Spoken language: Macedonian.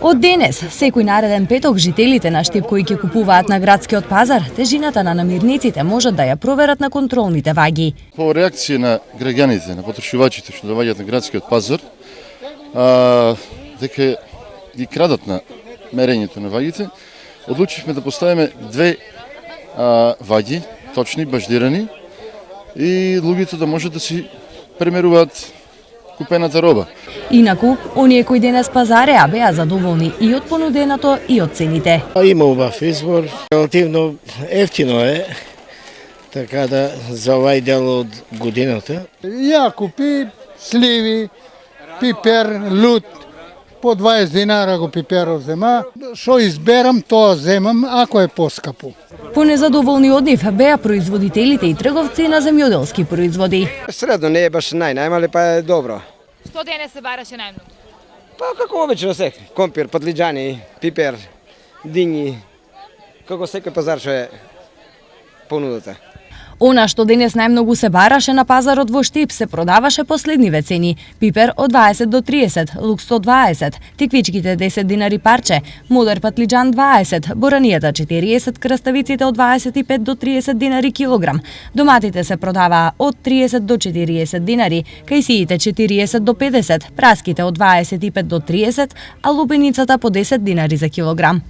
Од денес, секој нареден петок, жителите на Штип кои ќе купуваат на градскиот пазар, тежината на намирниците можат да ја проверат на контролните ваги. По реакција на граѓаните, на потрошувачите што доаѓаат на градскиот пазар, дека ги крадат на мерењето на вагите, одлучивме да поставиме две ваги, точни, баждирани, и луѓето да можат да си премеруваат купената роба. Инаку, оние кои денес пазареа беа задоволни и од понуденото и од цените. Има убав избор, релативно ефтино е, така да за овај дел од годината. Ја купи сливи, пипер, лут, по 20 динара го пиперов зема. Што изберам, тоа земам, ако е поскапо. Понезадоволни од нив беа производителите и трговци на земјоделски производи. Средно не е баш најмале, па е добро. Што денес се бараше најмногу? Па како обично се, компир, подлиџани, пипер, дињи, како секој пазар што е понудата. Она што денес најмногу се бараше на пазарот во Штип се продаваше по следниве цени: пипер од 20 до 30, лук 120, тиквичките 10 динари парче, модер патлиџан 20, боранијата 40, краставиците од 25 до 30 динари килограм. Доматите се продаваа од 30 до 40 динари, кајсиите 40 до 50, праските од 25 до 30, а лубеницата по 10 динари за килограм.